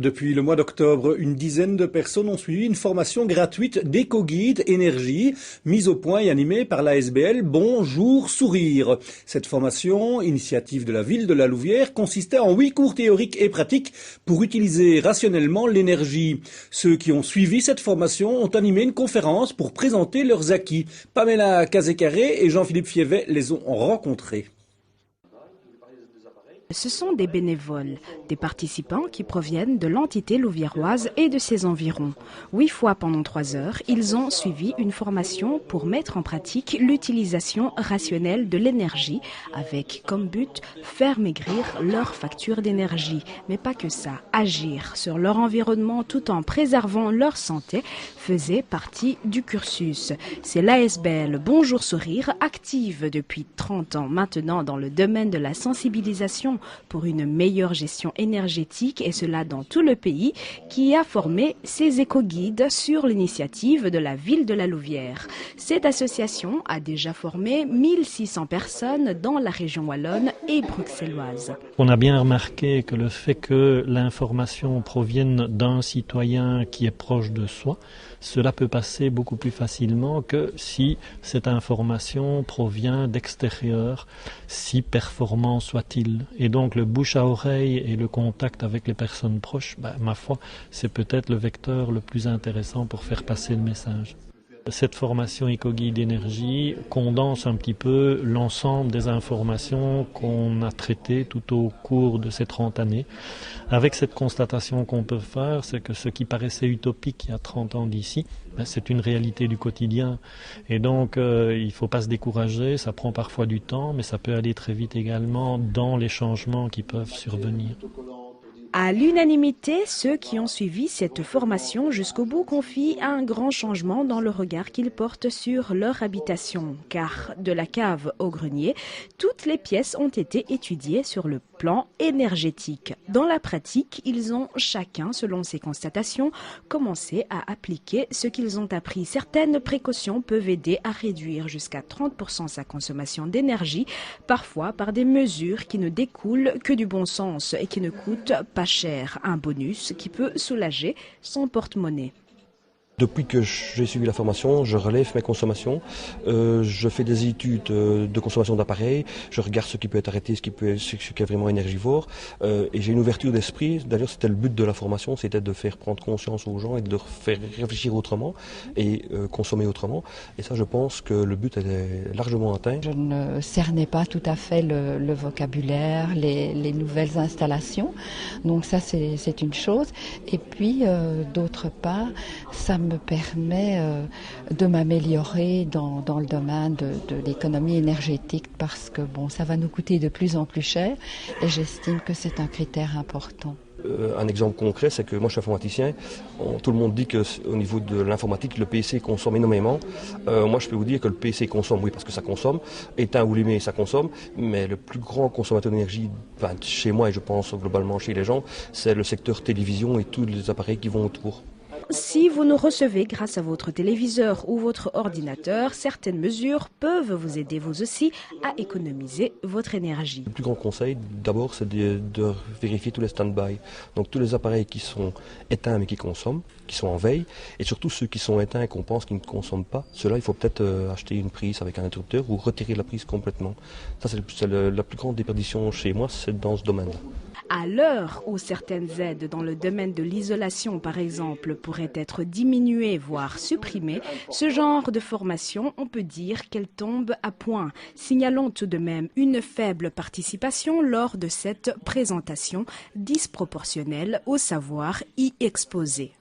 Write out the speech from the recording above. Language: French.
Depuis le mois d'octobre, une dizaine de personnes ont suivi une formation gratuite d'éco-guide énergie, mise au point et animée par l'ASBL Bonjour Sourire. Cette formation, initiative de la ville de La Louvière, consistait en 8 cours théoriques et pratiques pour utiliser rationnellement l'énergie. Ceux qui ont suivi cette formation ont animé une conférence pour présenter leurs acquis. Pamela Cazécaré et Jean-Philippe Fievet les ont rencontrés. Ce sont des bénévoles, des participants qui proviennent de l'entité louviéroise et de ses environs. 8 fois pendant 3 heures, ils ont suivi une formation pour mettre en pratique l'utilisation rationnelle de l'énergie avec comme but faire maigrir leur facture d'énergie. Mais pas que ça, agir sur leur environnement tout en préservant leur santé faisait partie du cursus. C'est l'ASBL Bonjour Sourire, active depuis 30 ans maintenant dans le domaine de la sensibilisation pour une meilleure gestion énergétique, et cela dans tout le pays, qui a formé ces éco-guides sur l'initiative de la ville de La Louvière. Cette association a déjà formé 1600 personnes dans la région wallonne et bruxelloise. On a bien remarqué que le fait que l'information provienne d'un citoyen qui est proche de soi, cela peut passer beaucoup plus facilement que si cette information provient d'extérieur, si performant soit-il. Et donc le bouche à oreille et le contact avec les personnes proches, ma foi, c'est peut-être le vecteur le plus intéressant pour faire passer le message. Cette formation éco-guide énergie condense un petit peu l'ensemble des informations qu'on a traitées tout au cours de ces 30 années. Avec cette constatation qu'on peut faire, c'est que ce qui paraissait utopique il y a 30 ans d'ici, c'est une réalité du quotidien. Et donc il ne faut pas se décourager, ça prend parfois du temps, mais ça peut aller très vite également dans les changements qui peuvent survenir. À l'unanimité, ceux qui ont suivi cette formation jusqu'au bout confient un grand changement dans le regard qu'ils portent sur leur habitation. Car de la cave au grenier, toutes les pièces ont été étudiées sur le plan énergétique. Dans la pratique, ils ont chacun, selon ses constatations, commencé à appliquer ce qu'ils ont appris. Certaines précautions peuvent aider à réduire jusqu'à 30% sa consommation d'énergie, parfois par des mesures qui ne découlent que du bon sens et qui ne coûtent pas cher, un bonus qui peut soulager son porte-monnaie. Depuis que j'ai suivi la formation, je relève mes consommations, je fais des études de consommation d'appareils, je regarde ce qui peut être arrêté, ce qui est vraiment énergivore, et j'ai une ouverture d'esprit. D'ailleurs, c'était le but de la formation, c'était de faire prendre conscience aux gens et de leur faire réfléchir autrement et consommer autrement. Et ça, je pense que le but est largement atteint. Je ne cernais pas tout à fait le vocabulaire, les nouvelles installations, donc ça c'est une chose. Et puis, d'autre part, ça me permet de m'améliorer dans le domaine de l'économie énergétique, parce que ça va nous coûter de plus en plus cher et j'estime que c'est un critère important. Un exemple concret, c'est que moi je suis informaticien, tout le monde dit qu'au niveau de l'informatique, le PC consomme énormément. Moi je peux vous dire que le PC consomme, oui, parce que ça consomme, éteint ou allumé ça consomme, mais le plus grand consommateur d'énergie, chez moi et je pense globalement chez les gens, c'est le secteur télévision et tous les appareils qui vont autour. Si vous nous recevez grâce à votre téléviseur ou votre ordinateur, certaines mesures peuvent vous aider vous aussi à économiser votre énergie. Le plus grand conseil, d'abord, c'est de vérifier tous les stand-by. Donc tous les appareils qui sont éteints mais qui consomment, qui sont en veille, et surtout ceux qui sont éteints et qu'on pense qu'ils ne consomment pas. Ceux-là, il faut peut-être acheter une prise avec un interrupteur ou retirer la prise complètement. Ça, c'est la plus grande déperdition chez moi, c'est dans ce domaine-là. À l'heure où certaines aides dans le domaine de l'isolation, par exemple, pourraient être diminuées, voire supprimées, ce genre de formation, on peut dire qu'elle tombe à point. Signalons tout de même une faible participation lors de cette présentation disproportionnelle au savoir y exposé.